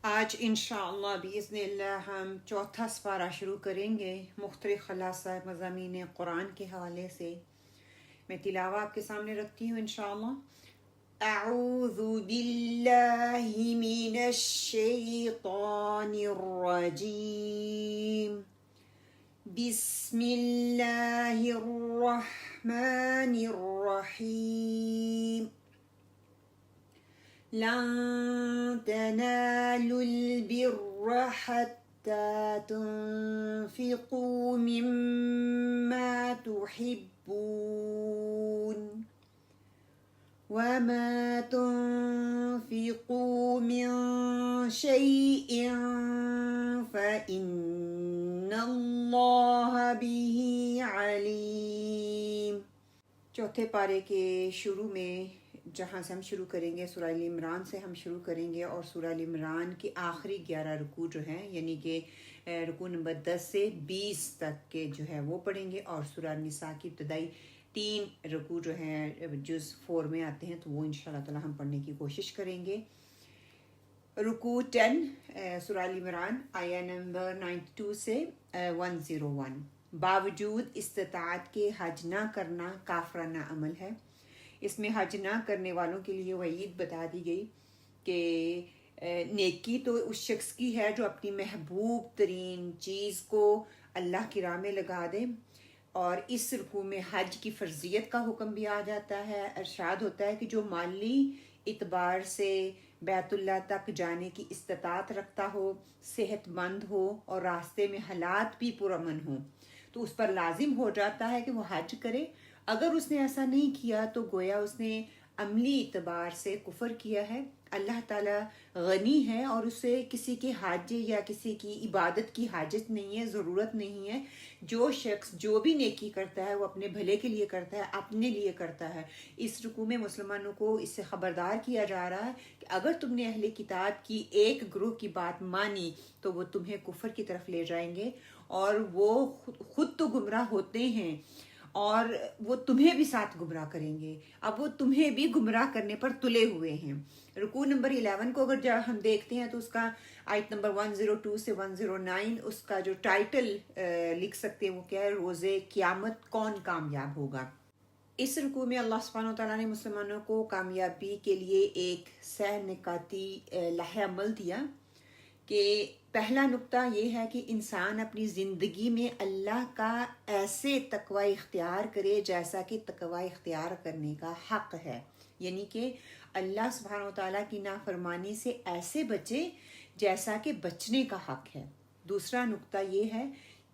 آج انشاءاللہ بإذن اللہ ہم چوتھا سپارہ شروع کریں گے مختلف خلاصہ مضامین قرآن کے حوالے سے۔ میں تلاوہ آپ کے سامنے رکھتی ہوں انشاءاللہ۔ اعوذ باللہ من الشیطان الرجیم، بسم اللہ الرحمن الرحیم۔ لن تنالوا البر حتى تنفقوا مما تحبون وما تنفقوا من شيء فإن الله به عليم۔ چوتھے پارے کے شروع میں جہاں سے ہم شروع کریں گے سورہ ال عمران سے ہم شروع کریں گے، اور سورہ ال عمران کے آخری 11 رکوع جو ہیں یعنی کہ رکوع نمبر 10 سے 20 تک کے جو ہے وہ پڑھیں گے، اور سورہ النساء کی ابتدائی 3 رکوع جو ہیں جز 4 میں آتے ہیں تو وہ انشاءاللہ تعالی ہم پڑھنے کی کوشش کریں گے۔ رکوع 10 سورہ ال عمران آیہ نمبر 92 سے 101۔ باوجود استطاعت کے حج نہ کرنا کافرانہ عمل ہے۔ اس میں حج نہ کرنے والوں کے لیے وعید بتا دی گئی کہ نیکی تو اس شخص کی ہے جو اپنی محبوب ترین چیز کو اللہ کی راہ میں لگا دے، اور اس رکوع میں حج کی فرضیت کا حکم بھی آ جاتا ہے۔ ارشاد ہوتا ہے کہ جو مالی اعتبار سے بیت اللہ تک جانے کی استطاعت رکھتا ہو، صحت مند ہو اور راستے میں حالات بھی پرامن ہوں تو اس پر لازم ہو جاتا ہے کہ وہ حج کرے۔ اگر اس نے ایسا نہیں کیا تو گویا اس نے عملی اعتبار سے کفر کیا ہے۔ اللہ تعالیٰ غنی ہے اور اسے کسی کے حاجے یا کسی کی عبادت کی حاجت نہیں ہے، ضرورت نہیں ہے۔ جو شخص جو بھی نیکی کرتا ہے وہ اپنے بھلے کے لیے کرتا ہے، اپنے لیے کرتا ہے۔ اس رکوع میں مسلمانوں کو اس سے خبردار کیا جا رہا ہے کہ اگر تم نے اہل کتاب کی ایک گروہ کی بات مانی تو وہ تمہیں کفر کی طرف لے جائیں گے، اور وہ خود تو گمراہ ہوتے ہیں اور وہ تمہیں بھی ساتھ گمراہ کریں گے۔ اب وہ تمہیں بھی گمراہ کرنے پر تلے ہوئے ہیں۔ رکوع نمبر 11 کو اگر ہم دیکھتے ہیں تو اس کا آیت نمبر 102 سے 109 اس کا جو ٹائٹل لکھ سکتے ہیں وہ کیا ہے؟ روزے قیامت کون کامیاب ہوگا۔ اس رکوع میں اللہ سبحانہ وتعالیٰ نے مسلمانوں کو کامیابی کے لیے ایک سہ نکاتی لائحہ عمل دیا کہ پہلا نقطہ یہ ہے کہ انسان اپنی زندگی میں اللہ کا ایسے تقوی اختیار کرے جیسا کہ تقوی اختیار کرنے کا حق ہے، یعنی کہ اللہ سبحانہ وتعالیٰ کی نافرمانی سے ایسے بچے جیسا کہ بچنے کا حق ہے۔ دوسرا نقطہ یہ ہے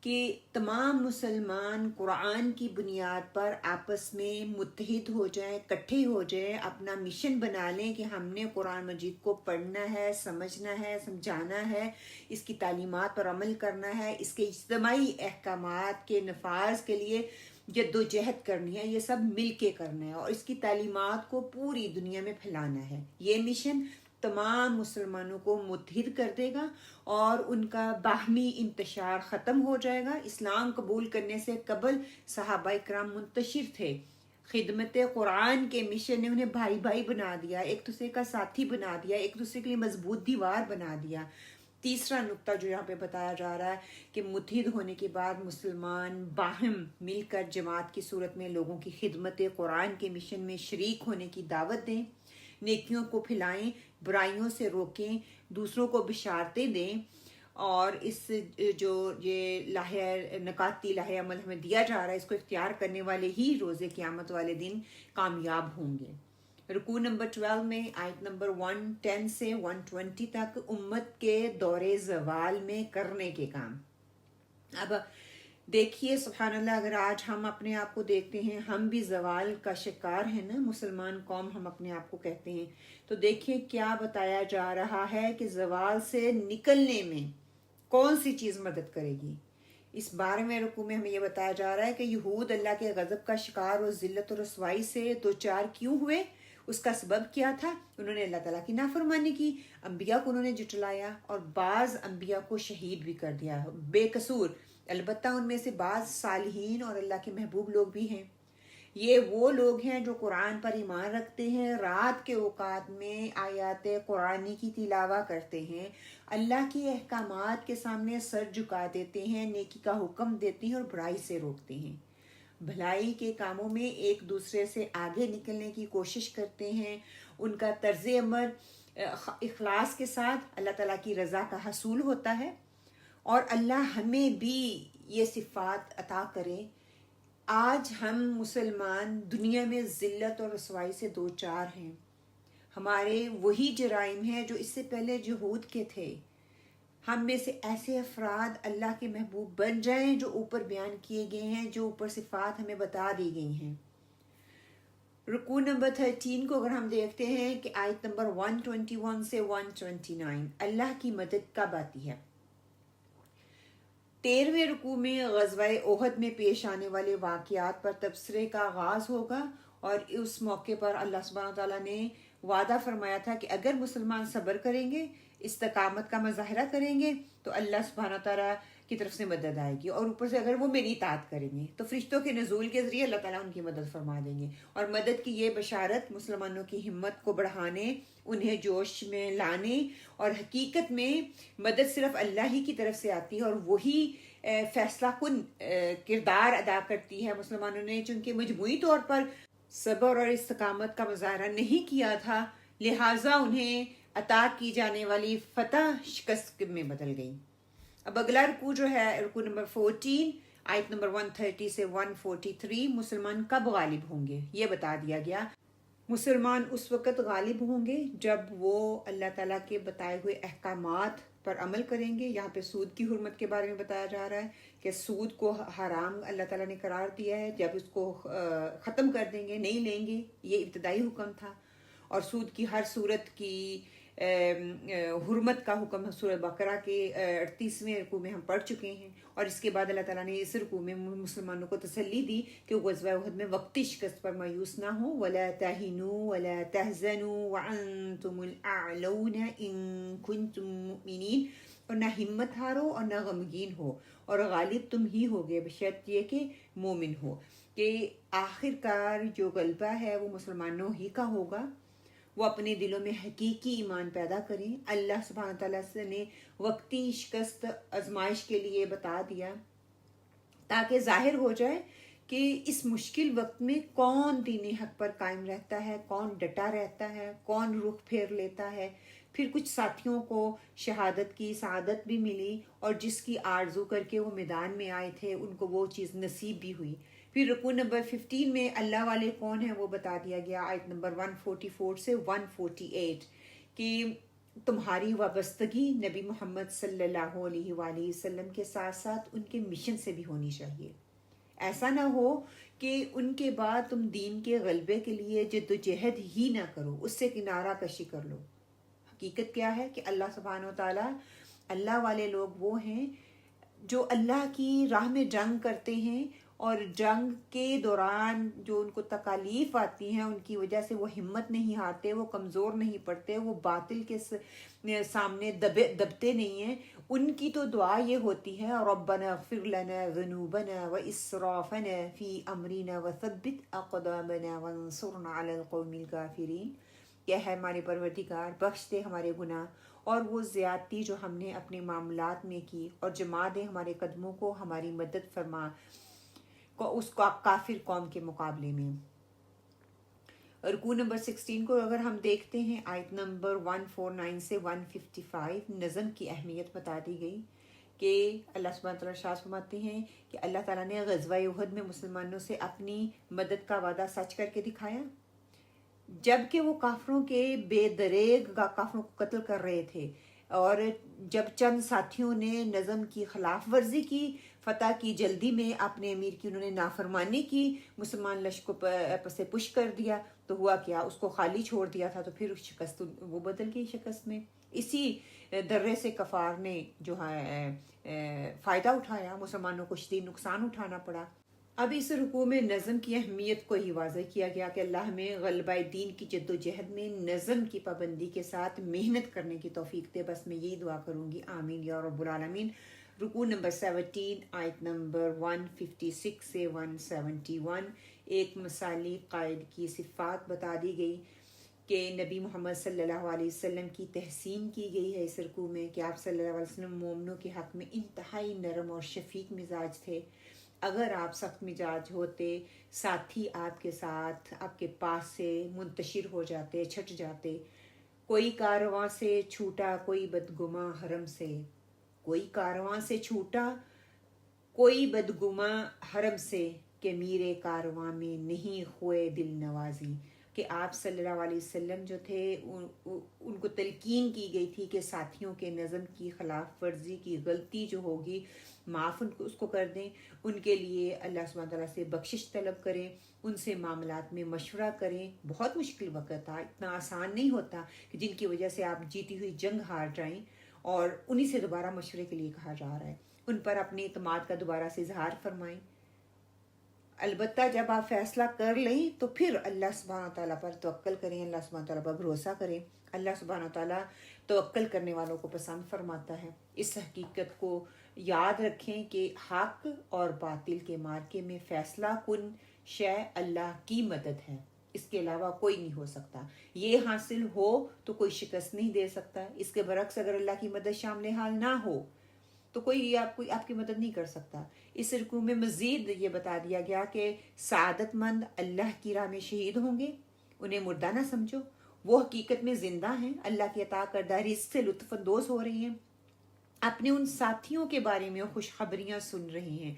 کہ تمام مسلمان قرآن کی بنیاد پر آپس میں متحد ہو جائیں، اکٹھے ہو جائیں، اپنا مشن بنا لیں کہ ہم نے قرآن مجید کو پڑھنا ہے، سمجھنا ہے، سمجھانا ہے، اس کی تعلیمات پر عمل کرنا ہے، اس کے اجتماعی احکامات کے نفاذ کے لیے جد و جہد کرنی ہے، یہ سب مل کے کرنا ہے، اور اس کی تعلیمات کو پوری دنیا میں پھیلانا ہے۔ یہ مشن تمام مسلمانوں کو متحد کر دے گا اور ان کا باہمی انتشار ختم ہو جائے گا۔ اسلام قبول کرنے سے قبل صحابہ کرام منتشر تھے، خدمت قرآن کے مشن نے انہیں بھائی بھائی بنا دیا، ایک دوسرے کا ساتھی بنا دیا، ایک دوسرے کے لیے مضبوط دیوار بنا دیا۔ تیسرا نقطہ جو یہاں پہ بتایا جا رہا ہے کہ متحد ہونے کے بعد مسلمان باہم مل کر جماعت کی صورت میں لوگوں کی خدمت قرآن کے مشن میں شریک ہونے کی دعوت دیں، نیکیوں کو پھیلائیں، برائیوں سے روکیں، دوسروں کو بشارتیں دیں، اور اس جو یہ نکاتی لائحہ عمل ہمیں دیا جا رہا ہے اس کو اختیار کرنے والے ہی روزے قیامت والے دن کامیاب ہوں گے۔ رکوع نمبر 12 میں آیت نمبر 110 سے 120 تک امت کے دور زوال میں کرنے کے کام۔ اب دیکھیے سبحان اللہ، اگر آج ہم اپنے آپ کو دیکھتے ہیں، ہم بھی زوال کا شکار ہیں نا، مسلمان قوم ہم اپنے آپ کو کہتے ہیں، تو دیکھیے کیا بتایا جا رہا ہے کہ زوال سے نکلنے میں کون سی چیز مدد کرے گی۔ اس 12ویں رکوع میں ہمیں یہ بتایا جا رہا ہے کہ یہود اللہ کے غضب کا شکار اور ذلت و رسوائی سے دوچار کیوں ہوئے، اس کا سبب کیا تھا؟ انہوں نے اللہ تعالیٰ کی نافرمانی کی، انبیاء کو انہوں نے جھٹلایا اور بعض انبیاء کو شہید بھی کر دیا بے قصور۔ البتہ ان میں سے بعض صالحین اور اللہ کے محبوب لوگ بھی ہیں۔ یہ وہ لوگ ہیں جو قرآن پر ایمان رکھتے ہیں، رات کے اوقات میں آیات قرآنی کی تلاوہ کرتے ہیں، اللہ کی احکامات کے سامنے سر جھکا دیتے ہیں، نیکی کا حکم دیتے ہیں اور برائی سے روکتے ہیں، بھلائی کے کاموں میں ایک دوسرے سے آگے نکلنے کی کوشش کرتے ہیں، ان کا طرز عمل اخلاص کے ساتھ اللہ تعالیٰ کی رضا کا حصول ہوتا ہے، اور اللہ ہمیں بھی یہ صفات عطا کرے۔ آج ہم مسلمان دنیا میں ذلت اور رسوائی سے دوچار ہیں، ہمارے وہی جرائم ہیں جو اس سے پہلے یہود کے تھے۔ ہم میں سے ایسے افراد اللہ کے محبوب بن جائیں جو اوپر بیان کیے گئے ہیں، جو اوپر صفات ہمیں بتا دی گئی ہیں۔ رکوع نمبر 13 کو اگر ہم دیکھتے ہیں کہ آیت نمبر 121 سے 129 اللہ کی مدد کب آتی ہے۔ 13ویں رکوع میں غزوہ احد میں پیش آنے والے واقعات پر تبصرے کا آغاز ہوگا، اور اس موقع پر اللہ سبحانہ تعالیٰ نے وعدہ فرمایا تھا کہ اگر مسلمان صبر کریں گے، استقامت کا مظاہرہ کریں گے تو اللہ سبحانہ تعالیٰ کی طرف سے مدد آئے گی، اور اوپر سے اگر وہ میری اطاعت کریں گے تو فرشتوں کے نزول کے ذریعے اللہ تعالیٰ ان کی مدد فرما دیں گے۔ اور مدد کی یہ بشارت مسلمانوں کی ہمت کو بڑھانے، انہیں جوش میں لانے، اور حقیقت میں مدد صرف اللہ ہی کی طرف سے آتی ہے، اور وہی فیصلہ کن کردار ادا کرتی ہے۔ مسلمانوں نے چونکہ مجموعی طور پر صبر اور استقامت کا مظاہرہ نہیں کیا تھا، لہٰذا انہیں عطا کی جانے والی فتح شکست میں بدل گئی۔ اب اگلا رکوع جو ہے رکوع نمبر 14 آیت نمبر 130 سے 143 مسلمان کب غالب ہوں گے یہ بتا دیا گیا۔ مسلمان اس وقت غالب ہوں گے جب وہ اللہ تعالیٰ کے بتائے ہوئے احکامات پر عمل کریں گے۔ یہاں پہ سود کی حرمت کے بارے میں بتایا جا رہا ہے کہ سود کو حرام اللہ تعالیٰ نے قرار دیا ہے، جب اس کو ختم کر دیں گے، نہیں لیں گے، یہ ابتدائی حکم تھا۔ اور سود کی ہر صورت کی حرمت کا حکم سورہ بقرہ کے 38ویں رکوع میں ہم پڑھ چکے ہیں، اور اس کے بعد اللہ تعالیٰ نے اس رکوع میں مسلمانوں کو تسلی دی کہ غزوہ احد میں وقتی شکست پر مایوس نہ ہوں۔ وَلَا تَهِنُوا وَلَا تَحْزَنُوا وَأَنْتُمُ الْأَعْلَوْنَ إِن كُنتُم مُؤْمِنِينَ، اور نہ ہمت ہارو اور نہ غمگین ہو، اور غالب تم ہی ہوگے بشرط یہ کہ مومن ہو۔ کہ آخر کار جو غلبہ ہے وہ مسلمانوں ہی کا ہوگا۔ وہ اپنے دلوں میں حقیقی ایمان پیدا کریں۔ اللہ سبحانہ تعالیٰ سے نے وقتی شکست آزمائش کے لیے بتا دیا تاکہ ظاہر ہو جائے کہ اس مشکل وقت میں کون دین حق پر قائم رہتا ہے، کون ڈٹا رہتا ہے، کون رخ پھیر لیتا ہے۔ پھر کچھ ساتھیوں کو شہادت کی سعادت بھی ملی، اور جس کی آرزو کر کے وہ میدان میں آئے تھے ان کو وہ چیز نصیب بھی ہوئی۔ پھر رکوع نمبر 15 میں اللہ والے کون ہیں وہ بتا دیا گیا، آیت نمبر 144 سے 148 کہ تمہاری وابستگی نبی محمد صلی اللہ علیہ وآلہ وسلم کے ساتھ ساتھ ان کے مشن سے بھی ہونی چاہیے۔ ایسا نہ ہو کہ ان کے بعد تم دین کے غلبے کے لیے جد و جہد ہی نہ کرو، اس سے کنارہ کشی کر لو۔ حقیقت کیا ہے کہ اللہ سبحانہ وتعالیٰ، اللہ والے لوگ وہ ہیں جو اللہ کی راہ میں جنگ کرتے ہیں، اور جنگ کے دوران جو ان کو تکالیف آتی ہیں ان کی وجہ سے وہ ہمت نہیں ہارتے، وہ کمزور نہیں پڑتے، وہ باطل کے سامنے دبتے نہیں ہیں۔ ان کی تو دعا یہ ہوتی ہے، ربنا اغفر لنا ذنوبنا واسرافنا فی امرنا وثبت اقدامنا وانصرنا علی القوم الکافرین، کہ ہے ہمارے پروردگار بخش دے ہمارے گناہ اور وہ زیادتی جو ہم نے اپنے معاملات میں کی، اور جما دے ہمارے قدموں کو، ہماری مدد فرما کو اس کا کافر قوم کے مقابلے میں۔ رکوع نمبر 16 کو اگر ہم دیکھتے ہیں، آیت نمبر 149 سے 155 نظم کی اہمیت بتا دی گئی کہ اللہ سبحانہ تعالیٰ ارشاد فرماتے ہیں کہ اللہ تعالیٰ نے غزوہ احد میں مسلمانوں سے اپنی مدد کا وعدہ سچ کر کے دکھایا، جبکہ وہ کافروں کے بے دریغ کافروں کو قتل کر رہے تھے، اور جب چند ساتھیوں نے نظم کی خلاف ورزی کی، فتح کی جلدی میں اپنے امیر کی انہوں نے نافرمانی کی، مسلمان لشکر کو سے پش کر دیا، تو ہوا کیا، اس کو خالی چھوڑ دیا تھا، تو پھر شکست وہ بدل گئی شکست میں۔ اسی درے سے کفار نے جو ہے فائدہ اٹھایا، مسلمانوں کو شدید نقصان اٹھانا پڑا۔ اب اس رکوع میں نظم کی اہمیت کو ہی واضح کیا گیا کہ اللہ ہمیں غلبہ دین کی جد و جہد میں نظم کی پابندی کے ساتھ محنت کرنے کی توفیق دے۔ بس میں یہی دعا کروں گی، آمین یا رب العالمین۔ رکوع نمبر 17 آیت نمبر 156 سے 171 ایک مثالی قائد کی صفات بتا دی گئی کہ نبی محمد صلی اللہ علیہ وسلم کی تحسین کی گئی ہے اس رکوع میں کہ آپ صلی اللہ علیہ وسلم مومنوں کے حق میں انتہائی نرم اور شفیق مزاج تھے. اگر آپ سخت مزاج ہوتے ساتھی آپ کے ساتھ آپ کے پاس سے منتشر ہو جاتے چھٹ جاتے. کوئی کارواں سے چھوٹا کوئی بدگماں حرم سے، کوئی کارواں سے چھوٹا کوئی بدگماں حرم سے کہ میرے کارواں میں نہیں ہوئے دل نوازی. کہ آپ صلی اللہ علیہ وسلم جو تھے ان کو تلقین کی گئی تھی کہ ساتھیوں کے نظم کی خلاف ورزی کی غلطی جو ہوگی معاف اس کو کر دیں، ان کے لیے اللہ سبحانہ تعالیٰ سے بخشش طلب کریں، ان سے معاملات میں مشورہ کریں. بہت مشکل وقت تھا، اتنا آسان نہیں ہوتا کہ جن کی وجہ سے آپ جیتی ہوئی جنگ ہار جائیں اور انہی سے دوبارہ مشورے کے لیے کہا جا رہا ہے. ان پر اپنے اعتماد کا دوبارہ سے اظہار فرمائیں. البتہ جب آپ فیصلہ کر لیں تو پھر اللہ سبحانہ تعالیٰ پر توکل کریں، اللہ سبحانہ تعالیٰ پر بھروسہ کریں. اللہ سبحانہ تعالیٰ توکل کرنے والوں کو پسند فرماتا ہے. اس حقیقت کو یاد رکھیں کہ حق اور باطل کے مارکے میں فیصلہ کن شے اللہ کی مدد ہے، اس کے علاوہ کوئی نہیں ہو سکتا. یہ حاصل ہو تو کوئی شکست نہیں دے سکتا. اس کے برعکس اگر اللہ کی مدد شامل حال نہ ہو تو کوئی آپ کی مدد نہیں کر سکتا. اس رکوع میں مزید یہ بتا دیا گیا کہ سعادت مند اللہ کی راہ میں شہید ہوں گے، انہیں مردہ نہ سمجھو، وہ حقیقت میں زندہ ہیں، اللہ کی عطا کردہ رزق سے لطف اندوز ہو رہے ہیں، اپنے ان ساتھیوں کے بارے میں خوشخبریاں سن رہے ہیں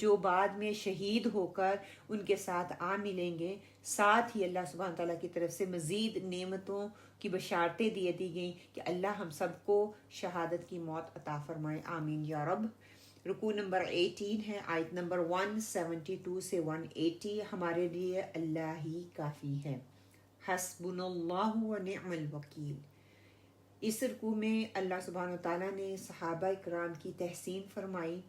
جو بعد میں شہید ہو کر ان کے ساتھ آ ملیں گے. ساتھ ہی اللہ سبحانہ تعالیٰ کی طرف سے مزید نعمتوں کی بشارتیں دی گئیں کہ اللہ ہم سب کو شہادت کی موت عطا فرمائے، آمین یا رب. رکوع نمبر 18 ہے آیت نمبر 172 سے 180. ہمارے لیے اللہ ہی کافی ہے، حسبنا اللہ و نعم الوکیل. اس رکوع میں اللہ سبحانہ تعالیٰ نے صحابہ اکرام کی تحسین فرمائی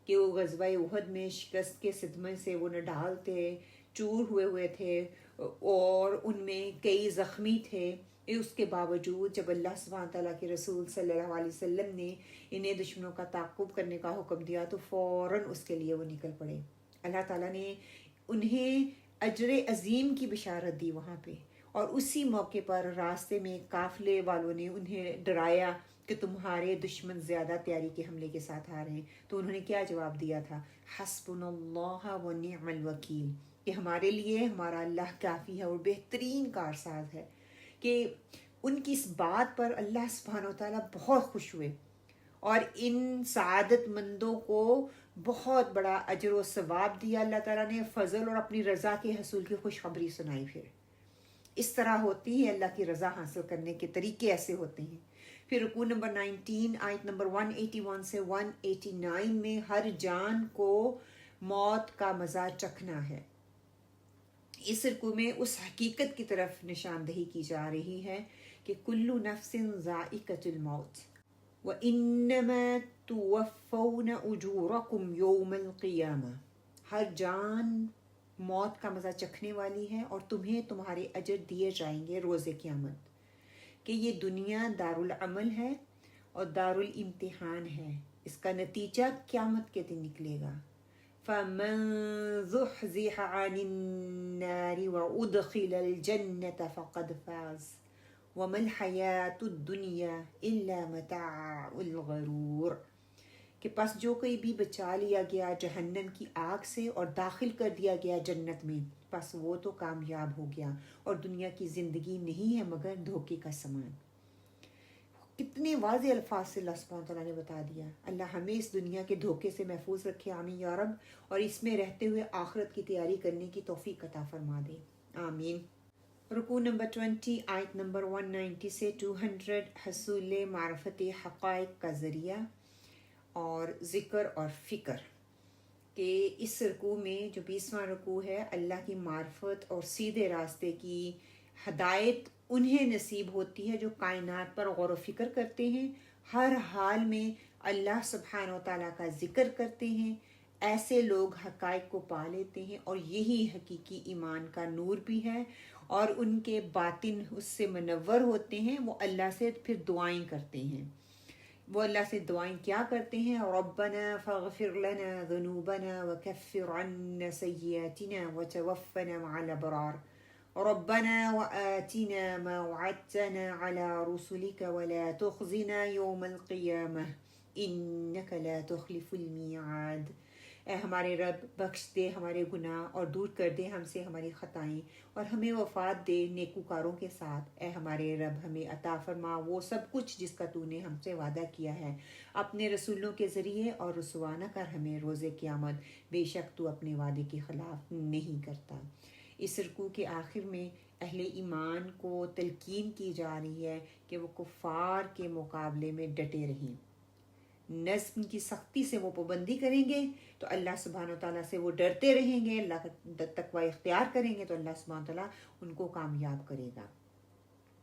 کہ وہ غزوہ احد میں شکست کے صدمے سے وہ نڈال تھے، چور ہوئے تھے اور ان میں کئی زخمی تھے. اس کے باوجود جب اللہ سبحانہ تعالیٰ کے رسول صلی اللہ علیہ وسلم نے انہیں دشمنوں کا تعاقب کرنے کا حکم دیا تو فوراً اس کے لیے وہ نکل پڑے. اللہ تعالیٰ نے انہیں اجر عظیم کی بشارت دی وہاں پہ، اور اسی موقع پر راستے میں قافلے والوں نے انہیں ڈرایا کہ تمہارے دشمن زیادہ تیاری کے حملے کے ساتھ آ رہے ہیں. تو انہوں نے کیا جواب دیا تھا؟ حسبنا اللہ و نعم الوکیل، کہ ہمارے لیے ہمارا اللہ کافی ہے اور بہترین کارساز ہے. کہ ان کی اس بات پر اللہ سبحانہ وتعالیٰ بہت خوش ہوئے اور ان سعادت مندوں کو بہت بڑا اجر و ثواب دیا. اللہ تعالیٰ نے فضل اور اپنی رضا کے حصول کی خوشخبری سنائی. پھر اس طرح ہوتی ہے اللہ کی رضا حاصل کرنے کے طریقے ایسے ہوتے ہیں. پھر رکوع نمبر 19 آیت نمبر 181 سے 189 میں ہر جان کو موت کا مزہ چکھنا ہے. اس رکوع میں اس حقیقت کی طرف نشاندہی کی جا رہی ہے کہ کل نفس ذائقۃ الموت وانما توفون اجورکم یوم القیامہ. ہر جان موت کا مزہ چکھنے والی ہے اور تمہیں تمہارے اجر دیے جائیں گے روز قیامت. کہ یہ دنیا دارالعمل ہے اور دارالامتحان ہے، اس کا نتیجہ قیامت کے دن نکلے گا. فَمَن زُحْزِحَ عَنِ النَّارِ وَأُدْخِلَ الْجَنَّةَ فَقَدْ فَازَ وَمَا الْحَيَاةُ الدُّنْيَا إِلَّا مَتَاعُ الْغَرُورِ. کہ پس جو کوئی بھی بچا لیا گیا جہنم کی آگ سے اور داخل کر دیا گیا جنت میں، پس وہ تو کامیاب ہو گیا، اور دنیا کی زندگی نہیں ہے مگر دھوکے کا سامان. کتنے واضح الفاظ سے اللہ سبحانہ تعالیٰ نے بتا دیا. اللہ ہمیں اس دنیا کے دھوکے سے محفوظ رکھے، آمین یا رب، اور اس میں رہتے ہوئے آخرت کی تیاری کرنے کی توفیق عطا فرما دے، آمین. رکوع نمبر 20 آیت نمبر 190 سے 200 حصول معرفت حقائق کا ذریعہ اور ذکر اور فکر. کہ اس رکوع میں جو 20واں رکوع ہے، اللہ کی معرفت اور سیدھے راستے کی ہدایت انہیں نصیب ہوتی ہے جو کائنات پر غور و فکر کرتے ہیں، ہر حال میں اللہ سبحانہ و تعالیٰ کا ذکر کرتے ہیں. ایسے لوگ حقائق کو پا لیتے ہیں اور یہی حقیقی ایمان کا نور بھی ہے، اور ان کے باطن اس سے منور ہوتے ہیں. وہ اللہ سے پھر دعائیں کرتے ہیں وہ اللہ سے دعائیں کیا کرتے ہیں؟ ربنا فاغفر لنا ذنوبنا وکفر عنا سیئاتنا وتوفنا مع الابرار ربنا وآتنا ما وعدتنا على رسلك ولا تخزنا يوم القيامة إنك لا تخلف الميعاد۔ اے ہمارے رب، بخش دے ہمارے گناہ اور دور کر دے ہم سے ہماری خطائیں، اور ہمیں وفات دے نیکوکاروں کے ساتھ۔ اے ہمارے رب، ہمیں عطا فرما وہ سب کچھ جس کا تو نے ہم سے وعدہ کیا ہے اپنے رسولوں کے ذریعے، اور رسوا نہ کر ہمیں روز قیامت، بے شک تو اپنے وعدے کے خلاف نہیں کرتا۔ اس رکوع کے آخر میں اہل ایمان کو تلقین کی جا رہی ہے کہ وہ کفار کے مقابلے میں ڈٹے رہیں، نظم کی سختی سے وہ پابندی کریں گے تو اللہ سبحانہ و تعالیٰ سے وہ ڈرتے رہیں گے، اللہ کا تقوی اختیار کریں گے تو اللہ سبحانہ و تعالیٰ ان کو کامیاب کرے گا۔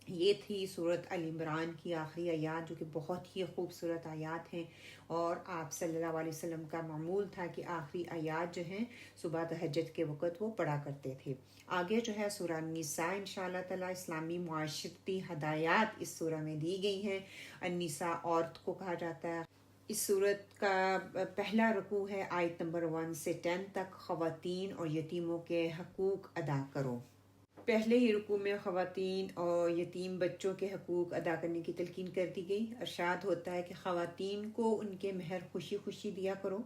یہ تھی سورۃ ال عمران کی آخری آیات، جو کہ بہت ہی خوبصورت آیات ہیں، اور آپ صلی اللہ علیہ وسلم کا معمول تھا کہ آخری آیات جو ہیں صبح تہجد کے وقت وہ پڑھا کرتے تھے۔ آگے جو ہے سورہ النساء انشاءاللہ تعالیٰ، اسلامی معاشرتی ہدایات اس سورہ میں دی گئی ہیں۔ النساء عورت کو کہا جاتا ہے۔ اس صورت کا پہلا رکوع ہے آیت نمبر 1 سے 10 تک، خواتین اور یتیموں کے حقوق ادا کرو۔ پہلے ہی رکوع میں خواتین اور یتیم بچوں کے حقوق ادا کرنے کی تلقین کر دی گئی۔ ارشاد ہوتا ہے کہ خواتین کو ان کے مہر خوشی خوشی دیا کرو،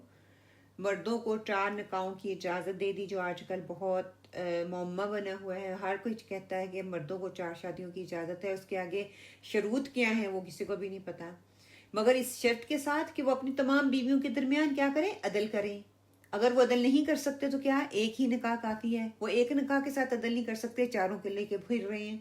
مردوں کو 4 نکاحوں کی اجازت دے دی، جو آج کل بہت معمہ بنا ہوا ہے۔ ہر کوئی کہتا ہے کہ مردوں کو 4 شادیوں کی اجازت ہے، اس کے آگے شروط کیا ہیں وہ کسی کو بھی نہیں پتہ، مگر اس شرط کے ساتھ کہ وہ اپنی تمام بیویوں کے درمیان کیا کریں؟ عدل کریں۔ اگر وہ عدل نہیں کر سکتے تو کیا؟ ایک ہی نکاح کافی ہے۔ وہ ایک نکاح کے ساتھ عدل نہیں کر سکتے، 4 کے لے کے پھر رہے ہیں۔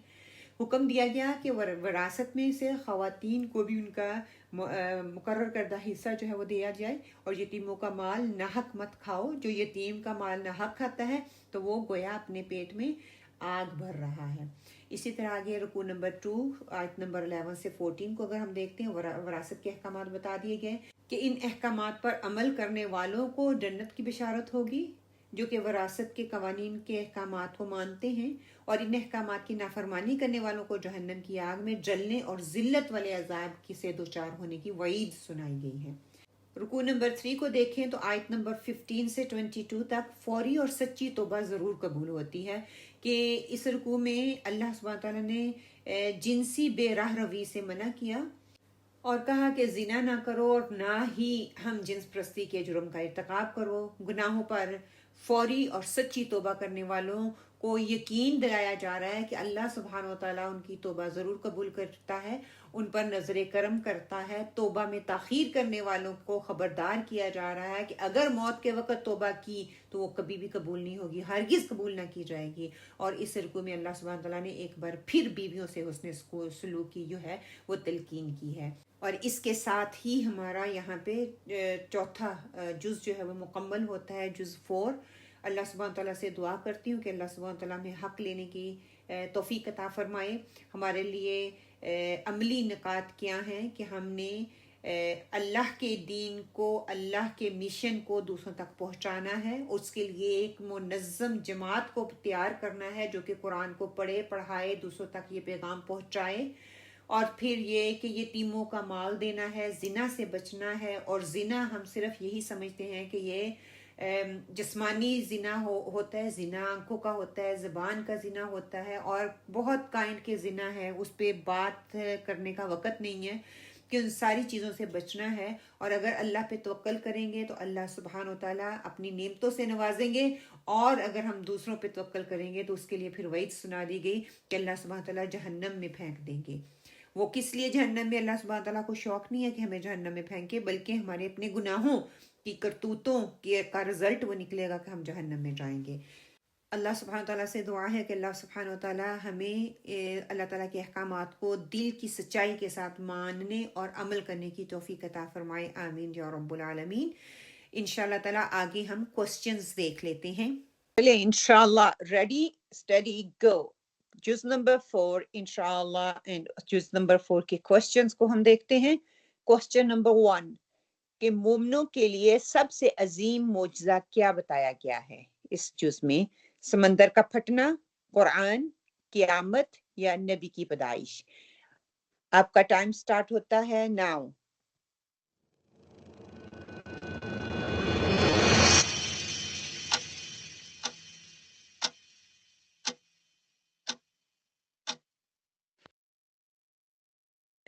حکم دیا گیا کہ وراثت میں سے خواتین کو بھی ان کا مقرر کردہ حصہ جو ہے وہ دیا جائے، اور یتیموں کا مال ناحق مت کھاؤ۔ جو یتیم کا مال ناحق کھاتا ہے تو وہ گویا اپنے پیٹ میں آگ بھر رہا ہے۔ اسی طرح آگے رکوع نمبر 2 آیت نمبر 11 سے 14 کو اگر ہم دیکھتے ہیں، وراثت کے احکامات بتا دیے گئے کہ ان احکامات پر عمل کرنے والوں کو جنت کی بشارت ہوگی، جو کہ وراثت کے قوانین کے احکامات کو مانتے ہیں، اور ان احکامات کی نافرمانی کرنے والوں کو جہنم کی آگ میں جلنے اور ذلت والے عذاب سے دوچار ہونے کی وعید سنائی گئی ہے۔ رکوع نمبر 3 کو دیکھیں تو آیت نمبر 15 سے 22 تک فوری اور سچی توبہ ضرور قبول ہوتی ہے، کہ اس رکوع میں اللہ سبحانہ تعالیٰ نے جنسی بے راہ روی سے منع کیا اور کہا کہ زنا نہ کرو، اور نہ ہی ہم جنس پرستی کے جرم کا ارتکاب کرو۔ گناہوں پر فوری اور سچی توبہ کرنے والوں کو یقین دلایا جا رہا ہے کہ اللہ سبحانہ و تعالیٰ ان کی توبہ ضرور قبول کرتا ہے، ان پر نظر کرم کرتا ہے۔ توبہ میں تاخیر کرنے والوں کو خبردار کیا جا رہا ہے کہ اگر موت کے وقت توبہ کی تو وہ کبھی بھی قبول نہیں ہوگی، ہرگز قبول نہ کی جائے گی۔ اور اس رکوع میں اللہ سبحانہ تعالیٰ نے ایک بار پھر بیویوں سے حسن سلوک کی جو ہے وہ تلقین کی ہے۔ اور اس کے ساتھ ہی ہمارا یہاں پہ چوتھا جز جو ہے وہ مکمل ہوتا ہے، جز 4۔ اللہ سبحانہ تعالیٰ سے دعا کرتی ہوں کہ اللہ سبحانہ تعالیٰ میں حق لینے کی توفیق عطا فرمائے۔ ہمارے لیے عملی نکات کیا ہیں کہ ہم نے اللہ کے دین کو، اللہ کے مشن کو دوسروں تک پہنچانا ہے۔ اس کے لیے ایک منظم جماعت کو تیار کرنا ہے جو کہ قرآن کو پڑھے، پڑھائے، دوسروں تک یہ پیغام پہنچائے۔ اور پھر یہ کہ یتیموں کا مال دینا ہے، زنا سے بچنا ہے۔ اور زنا ہم صرف یہی سمجھتے ہیں کہ یہ جسمانی زنا ہوتا ہے، زنا آنکھوں کا ہوتا ہے، زبان کا زنا ہوتا ہے، اور بہت کائنڈ کے زنا ہے، اس پہ بات کرنے کا وقت نہیں ہے کہ ان ساری چیزوں سے بچنا ہے۔ اور اگر اللہ پہ توکل کریں گے تو اللہ سبحانہ و تعالیٰ اپنی نعمتوں سے نوازیں گے، اور اگر ہم دوسروں پہ توکل کریں گے تو اس کے لیے پھر وعید سنا دی گئی کہ اللہ سبحانہ و تعالیٰ جہنم میں پھینک دیں گے۔ وہ کس لیے جہنم میں؟ اللہ سبحانہ تعالیٰ کو شوق نہیں ہے کہ ہمیں جہنم میں پھینکے، بلکہ ہمارے اپنے گناہوں کی کرتوتوں کا رزلٹ وہ نکلے گا کہ ہم جہنم میں جائیں گے۔ اللہ سبحانہ تعالیٰ سے دعا ہے کہ اللہ سبحانہ تعالیٰ ہمیں اللہ تعالیٰ کے احکامات کو دل کی سچائی کے ساتھ ماننے اور عمل کرنے کی توفیق عطا فرمائے، آمین یا رب العالمین۔ انشاءاللہ تعالیٰ آگے ہم کوسچنز دیکھ لیتے ہیں۔ چلے انشاءاللہ، ریڈی اسٹڈی گو، جز نمبر 4 انشاءاللہ، اینڈ جز نمبر 4 کے کوسچنز کو ہم دیکھتے ہیں۔ کوسچن نمبر 1 کہ مومنوں کے لیے سب سے عظیم معجزہ کیا بتایا گیا ہے اس جز میں؟ سمندر کا پھٹنا، قرآن، قیامت، یا نبی کی پیدائش؟ آپ کا ٹائم سٹارٹ ہوتا ہے now.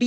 B,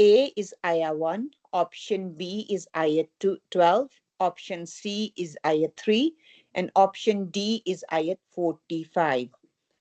A is ayah 1, option B is ayah 12, option C is ayah 3 and option D is ayah 45.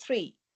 3,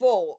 4,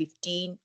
15,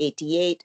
88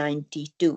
92।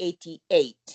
88।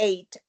8,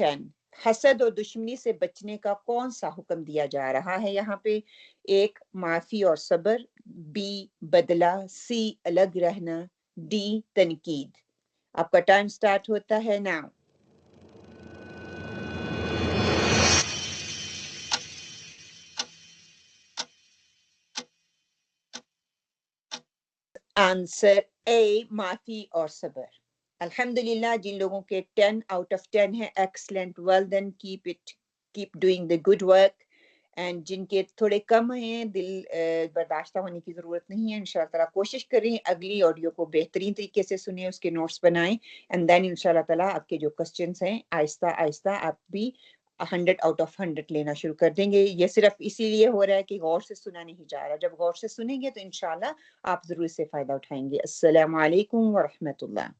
10, حسد اور دشمنی سے بچنے کا کون سا حکم دیا جا رہا ہے یہاں پہ؟ ایک معافی اور صبر، بی بدلہ، سی الگ رہنا، ڈی تنقید۔ آپ کا ٹائم سٹارٹ ہوتا ہے ناؤ۔ آنسر اے، معافی اور صبر۔ الحمدللہ جن لوگوں کے 10 آؤٹ آف 10 ہے، excellent, well done, keep doing the good work. And جن کے تھوڑے کم ہیں، دل برداشتہ ہونے کی ضرورت نہیں ہے، انشاءاللہ تعالیٰ کوشش کریں اگلی آڈیو کو بہترین طریقے سے سنیں، اس کے نوٹس بنائیں، اینڈ دین انشاءاللہ تعالیٰ آپ کے جو کوسچنس ہیں آہستہ آہستہ آپ بھی 100 آؤٹ آف 100 لینا شروع کر دیں گے۔ یہ صرف اسی لیے ہو رہا ہے کہ غور سے سنا نہیں جا رہا، جب غور سے سنیں گے تو انشاءاللہ آپ ضرور اس سے فائدہ اٹھائیں گے۔ السلام علیکم ورحمۃ اللہ۔